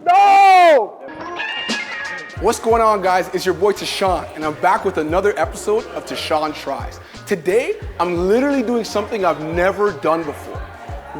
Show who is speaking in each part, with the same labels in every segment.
Speaker 1: No! What's going on, guys? It's your boy Tychon, and I'm back with another episode of Tychon Tries. Today, I'm literally doing something I've never done before: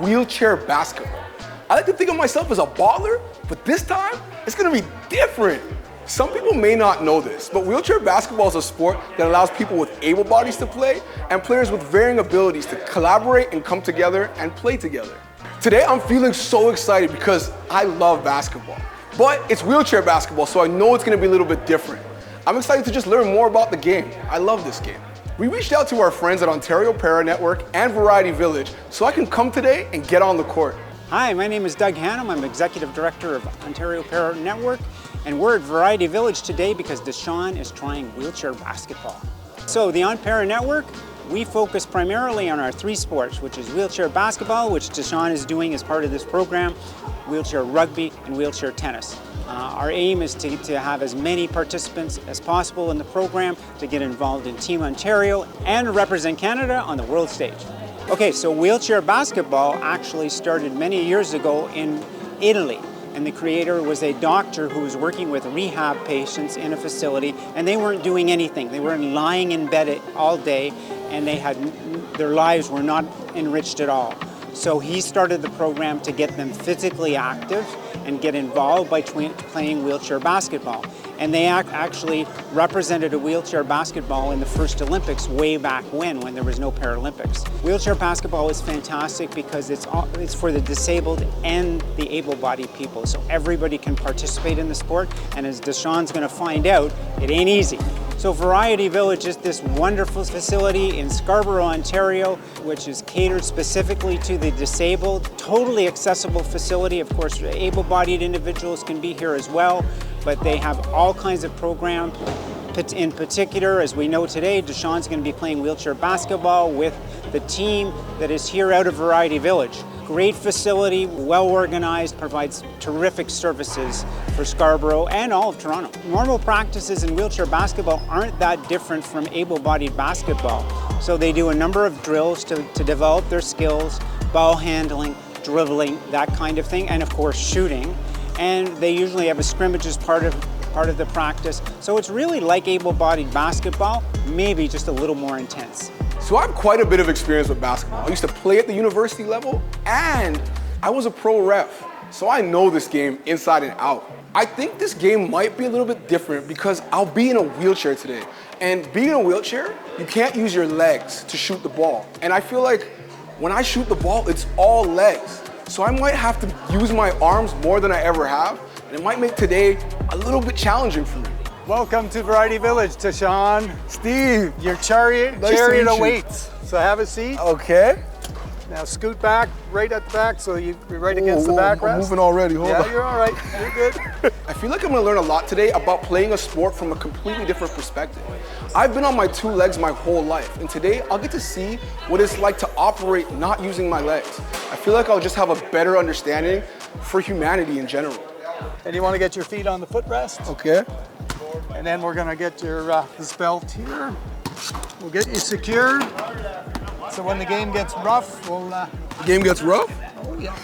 Speaker 1: wheelchair basketball. I like to think of myself as a baller, but this time, it's gonna be different. Some people may not know this, but wheelchair basketball is a sport that allows people with able bodies to play and players with varying abilities to collaborate and come together and play together. Today, I'm feeling so excited because I love basketball. But it's wheelchair basketball, so I know it's gonna be a little bit different. I'm excited to just learn more about the game. I love this game. We reached out to our friends at Ontario Para Network and Variety Village so I can come today and get on the court.
Speaker 2: Hi, my name is Doug Hannum. I'm Executive Director of Ontario Para Network, and we're at Variety Village today because Tychon is trying wheelchair basketball. So the Para Network, we focus primarily on our three sports, which is wheelchair basketball, which Tychon is doing as part of this program, wheelchair rugby, and wheelchair tennis. Our aim is to have as many participants as possible in the program to get involved in Team Ontario and represent Canada on the world stage. Okay, so wheelchair basketball actually started many years ago in Italy, and the creator was a doctor who was working with rehab patients in a facility, and they weren't doing anything. They were lying in bed all day, and their lives were not enriched at all. So he started the program to get them physically active and get involved by playing wheelchair basketball. And they actually represented a wheelchair basketball in the first Olympics way back when there was no Paralympics. Wheelchair basketball is fantastic because it's for the disabled and the able-bodied people. So everybody can participate in the sport, and as Tychon's gonna find out, it ain't easy. So Variety Village is this wonderful facility in Scarborough, Ontario, which is catered specifically to the disabled, totally accessible facility. Of course, able-bodied individuals can be here as well, but they have all kinds of programs. In particular, as we know today, Tychon's going to be playing wheelchair basketball with the team that is here out of Variety Village. Great facility, well organized, provides terrific services for Scarborough and all of Toronto. Normal practices in wheelchair basketball aren't that different from able-bodied basketball. So they do a number of drills to develop their skills, ball handling, dribbling, that kind of thing, and of course shooting. And they usually have a scrimmage as part of the practice. So it's really like able-bodied basketball, maybe just a little more intense.
Speaker 1: So I have quite a bit of experience with basketball. I used to play at the university level, and I was a pro ref. So I know this game inside and out. I think this game might be a little bit different because I'll be in a wheelchair today. And being in a wheelchair, you can't use your legs to shoot the ball. And I feel like when I shoot the ball, it's all legs. So I might have to use my arms more than I ever have, and it might make today a little bit challenging for me.
Speaker 3: Welcome to Variety Village, Tychon.
Speaker 1: Steve.
Speaker 3: Your chariot awaits. So have a seat.
Speaker 1: Okay.
Speaker 3: Now scoot back, right at the back, so you're right against the backrest.
Speaker 1: I'm moving already, hold on.
Speaker 3: Yeah, you're all right, you're good.
Speaker 1: I feel like I'm gonna learn a lot today about playing a sport from a completely different perspective. I've been on my two legs my whole life, and today I'll get to see what it's like to operate not using my legs. I feel like I'll just have a better understanding for humanity in general.
Speaker 3: And you want to get your feet on the footrest.
Speaker 1: Okay.
Speaker 3: And then we're gonna get your this belt here. We'll get you secured. So when the game gets rough, we'll...
Speaker 1: The game gets rough?
Speaker 3: Oh yeah.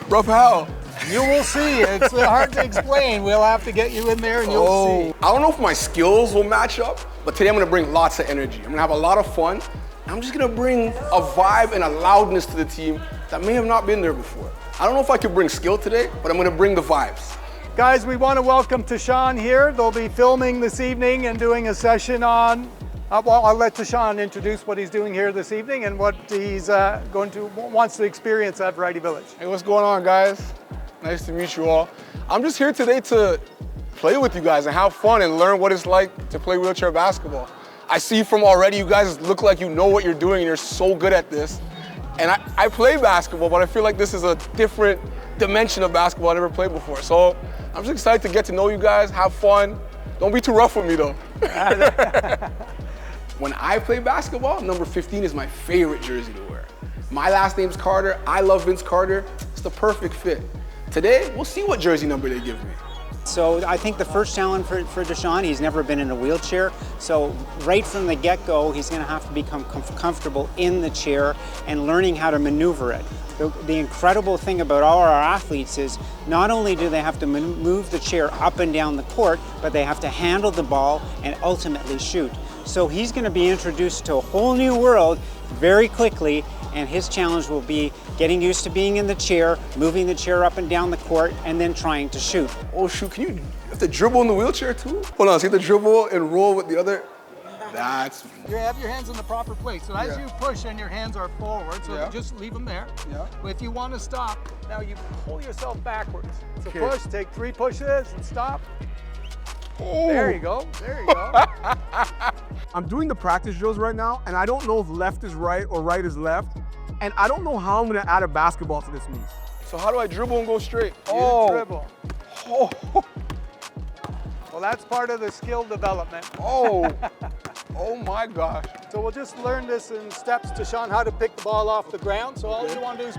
Speaker 1: Rough how?
Speaker 3: You will see. It's hard to explain. We'll have to get you in there and you'll see.
Speaker 1: I don't know if my skills will match up, but today I'm gonna bring lots of energy. I'm gonna have a lot of fun. I'm just gonna bring a vibe and a loudness to the team that may have not been there before. I don't know if I could bring skill today, but I'm gonna bring the vibes.
Speaker 3: Guys, we want to welcome Tychon here. They'll be filming this evening and doing a session on, well, I'll let Tychon introduce what he's doing here this evening and what he's wants to experience at Variety Village.
Speaker 1: Hey, what's going on, guys? Nice to meet you all. I'm just here today to play with you guys and have fun and learn what it's like to play wheelchair basketball. I see from already you guys look like you know what you're doing and you're so good at this. And I play basketball, but I feel like this is a different dimension of basketball I never played before. So I'm just excited to get to know you guys, have fun. Don't be too rough with me though. When I play basketball, number 15 is my favorite jersey to wear. My last name's Carter. I love Vince Carter. It's the perfect fit. Today, we'll see what jersey number they give me.
Speaker 2: So I think the first challenge for Tychon, he's never been in a wheelchair. So right from the get-go, he's going to have to become comfortable in the chair and learning how to maneuver it. The incredible thing about all our athletes is not only do they have to move the chair up and down the court, but they have to handle the ball and ultimately shoot. So he's going to be introduced to a whole new world very quickly, and his challenge will be getting used to being in the chair, moving the chair up and down the court, and then trying to shoot.
Speaker 1: Oh shoot, you have to dribble in the wheelchair too? Hold on, so you have to dribble and roll with the other? That's...
Speaker 3: You have your hands in the proper place. So as you push and your hands are forward, so just leave them there.
Speaker 1: Yeah.
Speaker 3: But if you want to stop, now you pull yourself backwards. So
Speaker 1: Okay.
Speaker 3: push, take 3 pushes and stop.
Speaker 1: Oh.
Speaker 3: There you go, there you go.
Speaker 1: I'm doing the practice drills right now, and I don't know if left is right or right is left, and I don't know how I'm gonna add a basketball to this meet. So how do I dribble and go straight?
Speaker 3: You dribble.
Speaker 1: Oh.
Speaker 3: Well, that's part of the skill development.
Speaker 1: Oh. Oh my gosh.
Speaker 3: So we'll just learn this in steps, Tychon, how to pick the ball off the ground. So all you want to do is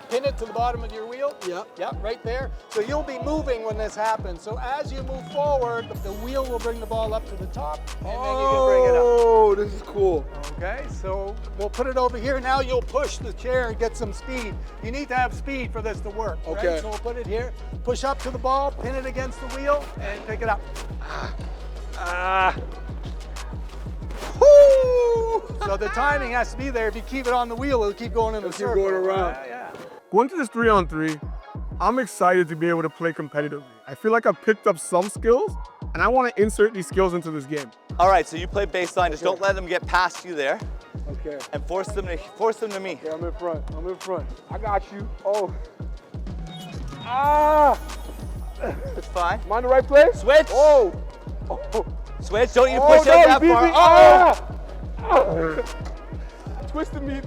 Speaker 3: pin it to the bottom of your wheel.
Speaker 1: Yeah.
Speaker 3: Yeah, right there. So you'll be moving when this happens. So as you move forward, the wheel will bring the ball up to the top, and then you can bring it up.
Speaker 1: Oh, this is cool.
Speaker 3: Okay, so we'll put it over here. Now you'll push the chair and get some speed. You need to have speed for this to work.
Speaker 1: Okay.
Speaker 3: Right? So we'll put it here, push up to the ball, pin it against the wheel, and pick it up. So the timing has to be there. If you keep it on the wheel, it'll keep going in the circle.
Speaker 1: going around.
Speaker 3: Yeah.
Speaker 1: Going to this 3-on-3, I'm excited to be able to play competitively. I feel like I've picked up some skills, and I want to insert these skills into this game.
Speaker 4: All right, so you play baseline. Just don't let them get past you there,
Speaker 1: Okay.
Speaker 4: and force them to me.
Speaker 1: Yeah, I'm in front. I'm in front. I got you. Oh. Ah!
Speaker 4: It's fine.
Speaker 1: Am I in the right place?
Speaker 4: Switch.
Speaker 1: Oh. Oh.
Speaker 4: Switch. Don't you
Speaker 1: Oh,
Speaker 4: push out
Speaker 1: no,
Speaker 4: that
Speaker 1: he beat
Speaker 4: far.
Speaker 1: me.
Speaker 4: Oh!
Speaker 1: Twisted me,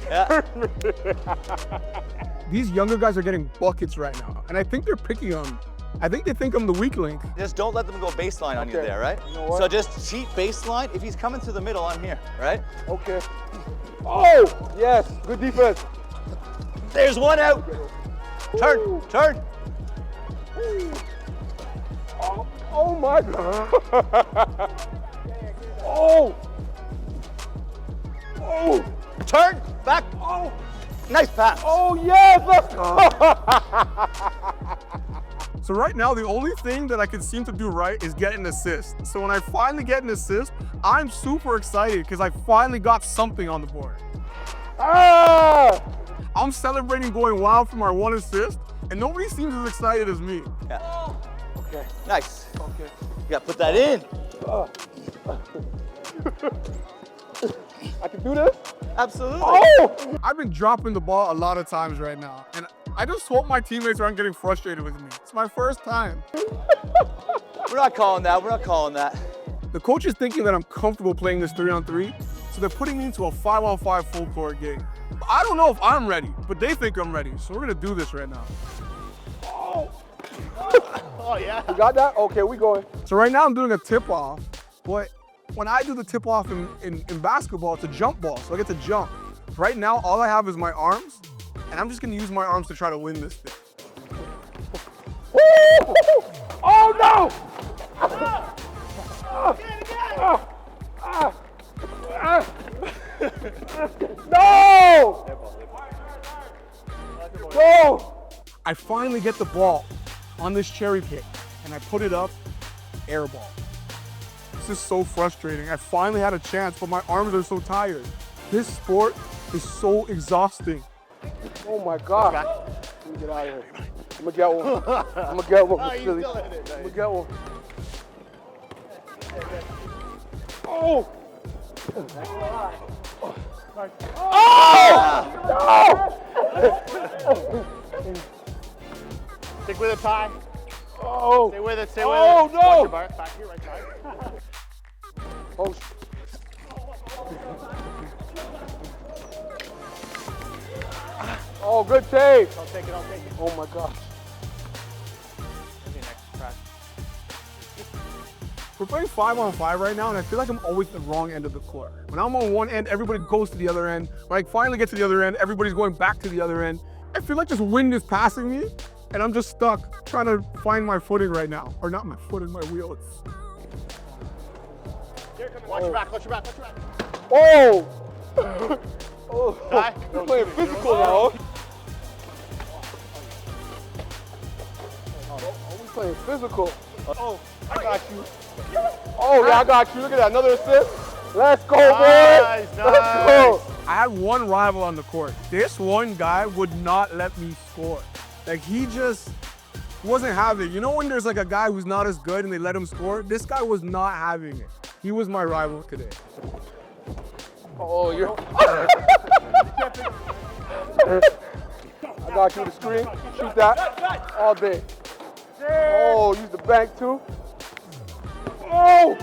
Speaker 4: Yeah.
Speaker 1: These younger guys are getting buckets right now, and I think they're picking on me. I think they think I'm the weak link.
Speaker 4: Just don't let them go baseline on you
Speaker 1: Okay.
Speaker 4: there, right?
Speaker 1: You know what?
Speaker 4: So just cheat baseline. If he's coming through the middle, I'm here, right?
Speaker 1: Okay. Oh, yes, good defense.
Speaker 4: There's one out. Turn,
Speaker 1: Ooh.
Speaker 4: turn.
Speaker 1: Oh, oh my God. Oh. Oh.
Speaker 4: Turn, back. Oh, nice pass.
Speaker 1: Oh yes, let's go. So right now, the only thing that I can seem to do right is get an assist. So when I finally get an assist, I'm super excited because I finally got something on the board. Ah! I'm celebrating going wild for my 1 assist, and nobody seems as excited as me.
Speaker 4: Yeah.
Speaker 1: Okay.
Speaker 4: Nice.
Speaker 1: Okay.
Speaker 4: You gotta put that in.
Speaker 1: I can do this?
Speaker 4: Absolutely.
Speaker 1: Oh! I've been dropping the ball a lot of times right now, and I just hope my teammates aren't getting frustrated with me. It's my first time.
Speaker 4: We're not calling that. We're not calling that.
Speaker 1: The coach is thinking that I'm comfortable playing this 3-on-3, so they're putting me into a 5-on-5 full court game. I don't know if I'm ready, but they think I'm ready, so we're gonna do this right now. Oh!
Speaker 4: Oh yeah.
Speaker 1: You got that? Okay, we going. So right now I'm doing a tip-off, but when I do the tip-off in basketball, it's a jump ball, so I get to jump. Right now, all I have is my arms, and I'm just gonna use my arms to try to win this thing. Oh no! No! No! I finally get the ball on this cherry pick, and I put it up, air ball. This is so frustrating. I finally had a chance, but my arms are so tired. This sport is so exhausting. Oh my God. Let me get out of here. I'm gonna get one. I'm gonna get one. I'm gonna get one. Oh! Oh! No!
Speaker 5: Stick with it, Ty.
Speaker 1: Oh!
Speaker 5: Stay with it, stay with
Speaker 1: Oh,
Speaker 5: it.
Speaker 1: no!
Speaker 5: Watch your bar. Back here, right side.
Speaker 1: Oh! Oh, good save!
Speaker 5: I'll take it, I'll take it.
Speaker 1: Oh my gosh.
Speaker 5: Maybe next press.
Speaker 1: We're playing 5-on-5 right now, and I feel like I'm always at the wrong end of the court. When I'm on one end, everybody goes to the other end. When I finally get to the other end, everybody's going back to the other end. I feel like this wind is passing me, and I'm just stuck trying to find my footing right now. Or not my footing, my wheels.
Speaker 5: Watch your back, watch your back, watch your back.
Speaker 1: Oh!
Speaker 5: Ty,
Speaker 1: You're playing physical now. We playing physical.
Speaker 5: Oh, I got you.
Speaker 1: Oh, yeah, I got you. Look at that. Another assist. Let's go, boy.
Speaker 5: Nice,
Speaker 1: Let's go.
Speaker 5: nice.
Speaker 1: I had one rival on the court. This one guy would not let me score. Like, he just wasn't having it. You know when there's like a guy who's not as good and they let him score? This guy was not having it. He was my rival today. Oh, you're... I got you the screen. Shoot that all day. Oh, use the bank too. Oh!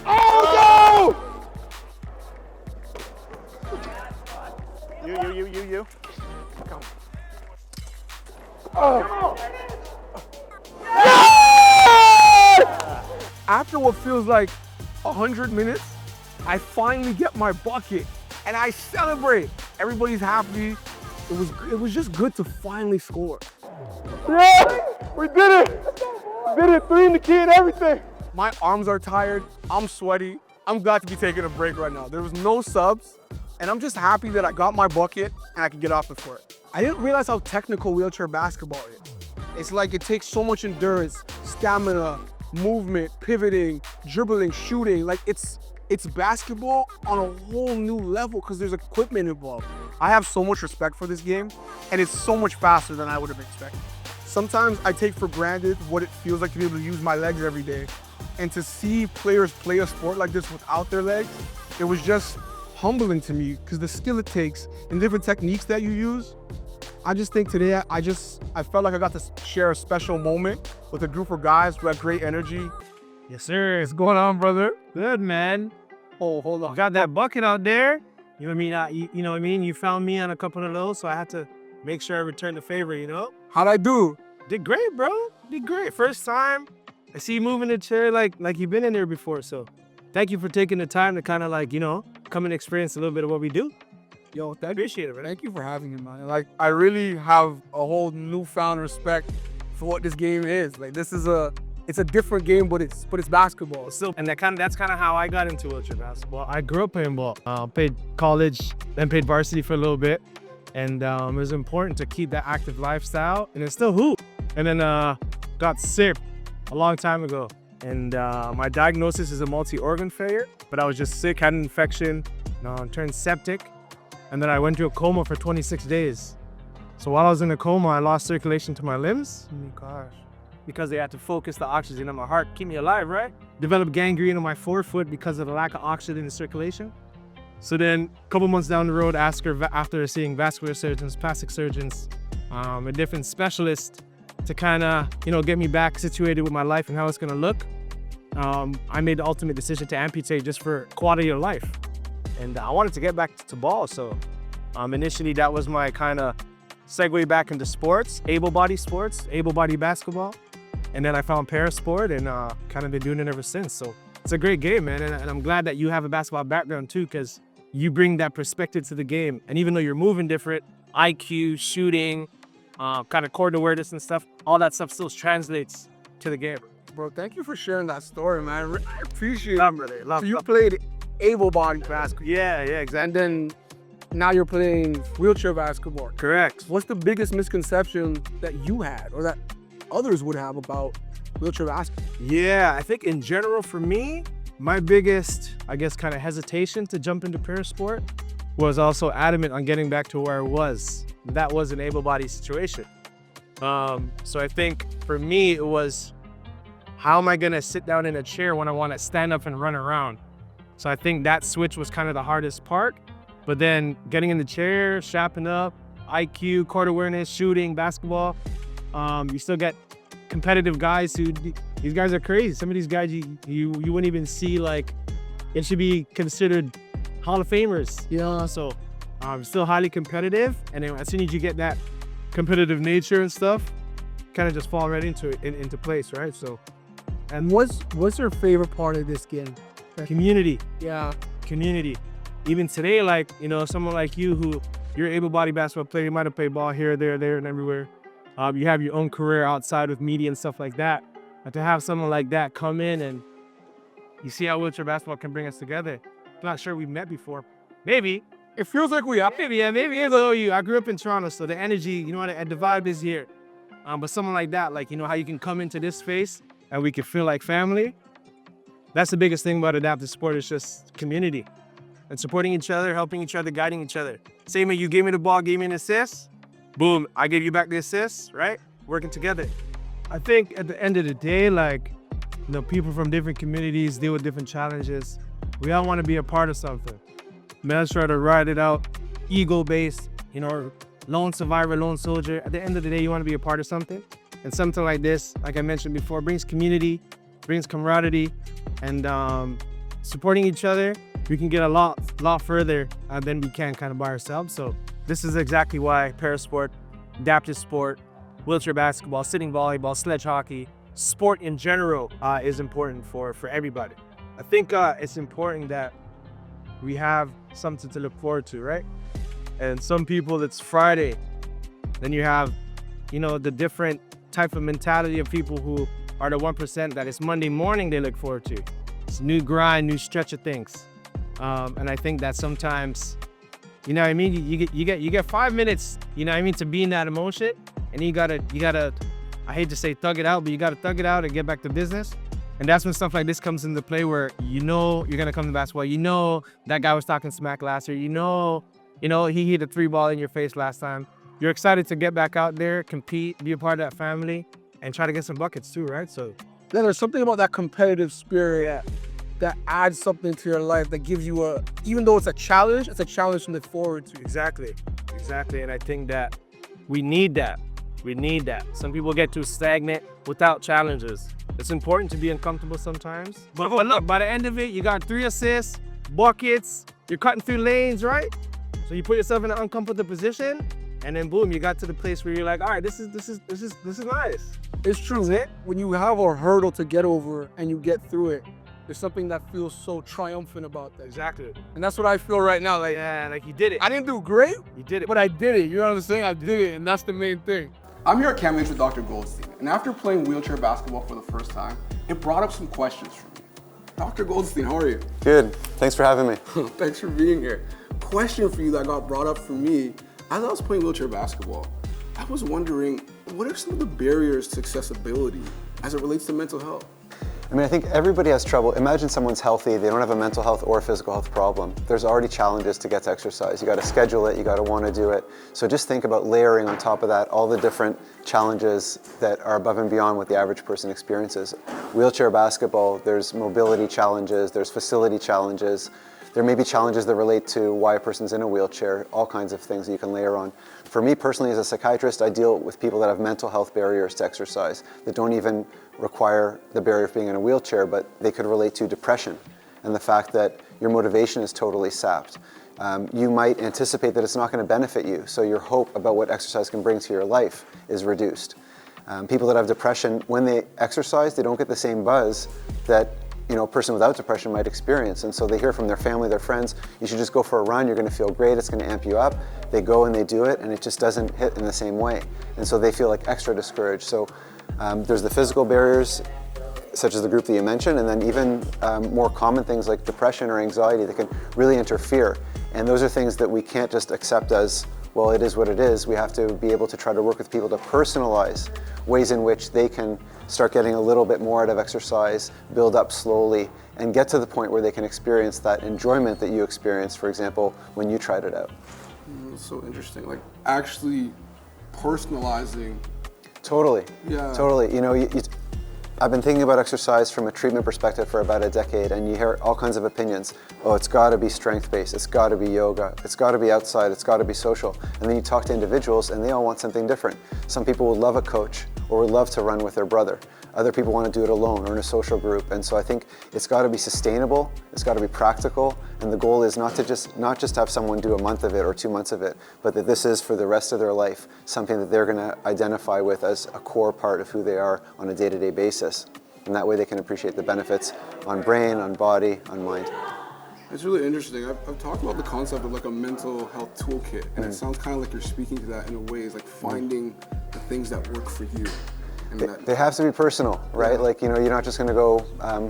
Speaker 1: Oh, no!
Speaker 5: You.
Speaker 1: After what feels like 100 minutes, I finally get my bucket and I celebrate. Everybody's happy. It was just good to finally score. Yeah, we did it. We did it, 3 in the key and everything. My arms are tired. I'm sweaty. I'm glad to be taking a break right now. There was no subs, and I'm just happy that I got my bucket and I can get off the court. I didn't realize how technical wheelchair basketball is. It's like it takes so much endurance, stamina, movement, pivoting, dribbling, shooting. Like it's basketball on a whole new level because there's equipment involved. I have so much respect for this game, and it's so much faster than I would have expected. Sometimes I take for granted what it feels like to be able to use my legs every day. And to see players play a sport like this without their legs, it was just humbling to me because the skill it takes and different techniques that you use. I just think today, I felt like I got to share a special moment with a group of guys who had great energy.
Speaker 6: Yes, sir. What's going on, brother? Good, man.
Speaker 1: Oh, hold on.
Speaker 6: Got that bucket out there. You know what I mean? You know what I mean? You found me on a couple of those, so I had to make sure I returned the favor, you know?
Speaker 1: How'd I do?
Speaker 6: Did great, bro. Did great. First time. I see you moving the chair like you've been in there before, so thank you for taking the time to kind of like, you know, come and experience a little bit of what we do.
Speaker 1: Yo,
Speaker 6: Appreciate it, man.
Speaker 1: thank you for having me, man. Like, I really have a whole newfound respect for what this game is. Like, it's a different game, but it's basketball.
Speaker 6: Still, and that's kind of how I got into wheelchair basketball. I grew up playing ball. Played college, then played varsity for a little bit, and it was important to keep that active lifestyle, and then still hoop. And then got sick a long time ago, and my diagnosis is a multi-organ failure, but I was just sick, had an infection, turned septic, and then I went to a coma for 26 days. So while I was in a coma, I lost circulation to my limbs. Oh my gosh. Because they had to focus the oxygen on my heart, keep me alive, right? Developed gangrene on my forefoot because of the lack of oxygen in circulation. So then a couple months down the road, after seeing vascular surgeons, plastic surgeons, a different specialist to kind of, you know, get me back situated with my life and how it's gonna look, I made the ultimate decision to amputate just for quality of life. And I wanted to get back to ball, so initially that was my kind of segue back into sports, able-body basketball. And then I found parasport and kind of been doing it ever since. So it's a great game, man. And I'm glad that you have a basketball background too, because you bring that perspective to the game. And even though you're moving different, IQ, shooting, kind of court awareness and stuff, all that stuff still translates to the game.
Speaker 1: Bro, thank you for sharing that story, man. I appreciate it.
Speaker 6: Love, brother. Love.
Speaker 1: So you played able-bodied basketball.
Speaker 6: Yeah, exactly.
Speaker 1: And then now you're playing wheelchair basketball.
Speaker 6: Correct.
Speaker 1: What's the biggest misconception that you had or that others would have about wheelchair basketball?
Speaker 6: Yeah, I think in general for me, my biggest, I guess, kind of hesitation to jump into parasport was also adamant on getting back to where I was. That was an able-bodied situation. So I think for me, it was, how am I gonna sit down in a chair when I wanna stand up and run around? So I think that switch was kind of the hardest part. But then getting in the chair, strapping up, IQ, court awareness, shooting, basketball, you still get competitive guys these guys are crazy. Some of these guys you wouldn't even see, like, it should be considered Hall of Famers. Yeah, so still highly competitive. And then as soon as you get that competitive nature and stuff, kind of just fall right into place, right? So,
Speaker 1: And what's your favorite part of this game?
Speaker 6: community.
Speaker 1: Yeah.
Speaker 6: Community. Even today, like, you know, someone like you who you're an able-bodied basketball player, you might have played ball here, there, and everywhere. You have your own career outside with media and stuff like that. And to have someone like that come in and you see how wheelchair basketball can bring us together. I'm not sure we've met before. Maybe. It feels like we have. Maybe, yeah, maybe. I grew up in Toronto, so the energy, you know what, the vibe is here. But someone like that, like, you know, how you can come into this space and we can feel like family. That's the biggest thing about adaptive sport is just community and supporting each other, helping each other, guiding each other. Same as you gave me the ball, gave me an assist, boom, I gave you back the assist, right? Working together. I think at the end of the day, like, you know, people from different communities deal with different challenges. We all want to be a part of something. Let's try to ride it out, ego-based, you know, lone survivor, lone soldier. At the end of the day, you want to be a part of something. And something like this, like I mentioned before, brings community, brings camaraderie, and supporting each other. We can get a lot further than we can kind of by ourselves. So this is exactly why parasport, adaptive sport, wheelchair basketball, sitting volleyball, sledge hockey, sport in general is important for everybody. I think it's important that we have something to look forward to, right? And some people, it's Friday. Then you have, you know, the different type of mentality of people who are the 1% that it's Monday morning they look forward to. It's new grind, new stretch of things. And I think that sometimes, you know what I mean? You get 5 minutes, you know what I mean, to be in that emotion. And you gotta, I hate to say thug it out, but you gotta thug it out and get back to business. And that's when stuff like this comes into play where you know you're gonna come to basketball. You know that guy was talking smack last year. You know he hit a 3-ball in your face last time. You're excited to get back out there, compete, be a part of that family, and try to get some buckets too, right? So
Speaker 7: then there's something about that competitive spirit that adds something to your life that gives you even though it's a challenge to look forward to.
Speaker 6: Exactly. And I think that we need that. Some people get too stagnant without challenges. It's important to be uncomfortable sometimes. But look, by the end of it, you got 3 assists, buckets, you're cutting through lanes, right? So you put yourself in an uncomfortable position, and then boom, you got to the place where you're like, all right, this is nice.
Speaker 7: It's true. When you have a hurdle to get over and you get through it, there's something that feels so triumphant about that.
Speaker 6: Exactly.
Speaker 7: And that's what I feel right now. Like,
Speaker 6: yeah, like you did it.
Speaker 7: I didn't do great.
Speaker 6: You did it.
Speaker 7: But I did it. You know what I'm saying? I did it, and that's the main thing.
Speaker 1: I'm here at Camp Meets with Dr. Goldstein, and after playing wheelchair basketball for the first time, it brought up some questions for me. Dr. Goldstein, how are you?
Speaker 8: Good. Thanks for having me.
Speaker 1: Thanks for being here. Question for you that got brought up for me, as I was playing wheelchair basketball, I was wondering, what are some of the barriers to accessibility as it relates to mental health?
Speaker 8: I mean, I think everybody has trouble. Imagine someone's healthy, they don't have a mental health or a physical health problem. There's already challenges to get to exercise. You got to schedule it, you got to want to do it. So just think about layering on top of that all the different challenges that are above and beyond what the average person experiences. Wheelchair basketball, there's mobility challenges, there's facility challenges. There may be challenges that relate to why a person's in a wheelchair, all kinds of things that you can layer on. For me personally, as a psychiatrist, I deal with people that have mental health barriers to exercise that don't even require the barrier of being in a wheelchair, but they could relate to depression and the fact that your motivation is totally sapped. You might anticipate that it's not going to benefit you, so your hope about what exercise can bring to your life is reduced. People that have depression, when they exercise, they don't get the same buzz that a person without depression might experience. And so they hear from their family, their friends, you should just go for a run, you're going to feel great, it's going to amp you up. They go and they do it, and it just doesn't hit in the same way. And so they feel like extra discouraged. So there's the physical barriers, such as the group that you mentioned, and then even more common things like depression or anxiety that can really interfere. And those are things that we can't just accept as, well, it is what it is. We have to be able to try to work with people to personalize ways in which they can start getting a little bit more out of exercise, build up slowly, and get to the point where they can experience that enjoyment that you experienced, for example, when you tried it out.
Speaker 1: That's so interesting, like actually personalizing.
Speaker 8: Totally,
Speaker 1: yeah.
Speaker 8: Totally. I've been thinking about exercise from a treatment perspective for about a decade, and you hear all kinds of opinions. Oh, it's got to be strength-based, it's got to be yoga, it's got to be outside, it's got to be social. And then you talk to individuals and they all want something different. Some people would love a coach or would love to run with their brother. Other people want to do it alone or in a social group. And so I think it's got to be sustainable, it's got to be practical, and the goal is not just have someone do a month of it or 2 months of it, but that this is for the rest of their life, something that they're going to identify with as a core part of who they are on a day-to-day basis. And that way they can appreciate the benefits on brain, on body, on mind.
Speaker 1: It's really interesting. I've talked about the concept of like a mental health toolkit, and it sounds kind of like you're speaking to that in a way. It's like finding the things that work for you. And
Speaker 8: They have to be personal, right? Like, you know, you're not just going to go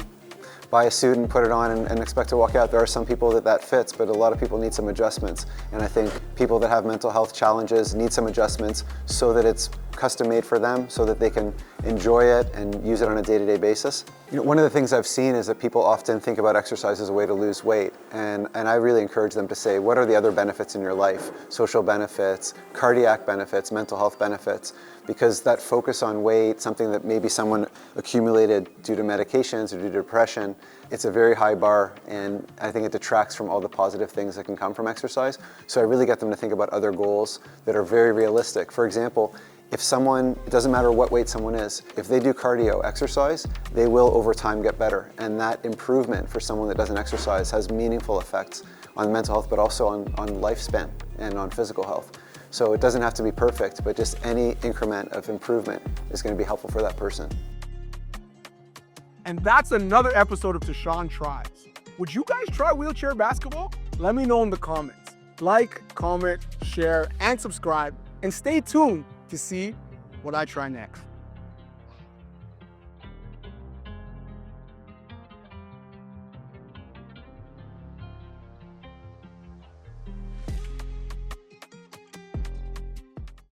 Speaker 8: buy a suit and put it on and expect to walk out. There are some people that fits, but a lot of people need some adjustments. And I think people that have mental health challenges need some adjustments so that it's custom made for them, so that they can enjoy it and use it on a day-to-day basis. You know, one of the things I've seen is that people often think about exercise as a way to lose weight. And I really encourage them to say, what are the other benefits in your life? Social benefits, cardiac benefits, mental health benefits. Because that focus on weight, something that maybe someone accumulated due to medications or due to depression, it's a very high bar, and I think it detracts from all the positive things that can come from exercise. So I really get them to think about other goals that are very realistic. For example, if someone, it doesn't matter what weight someone is, if they do cardio exercise, they will over time get better. And that improvement for someone that doesn't exercise has meaningful effects on mental health, but also on lifespan and on physical health. So it doesn't have to be perfect, but just any increment of improvement is going to be helpful for that person.
Speaker 7: And that's another episode of Tychon Tries. Would you guys try wheelchair basketball? Let me know in the comments. Like, comment, share, and subscribe. And stay tuned to see what I try next.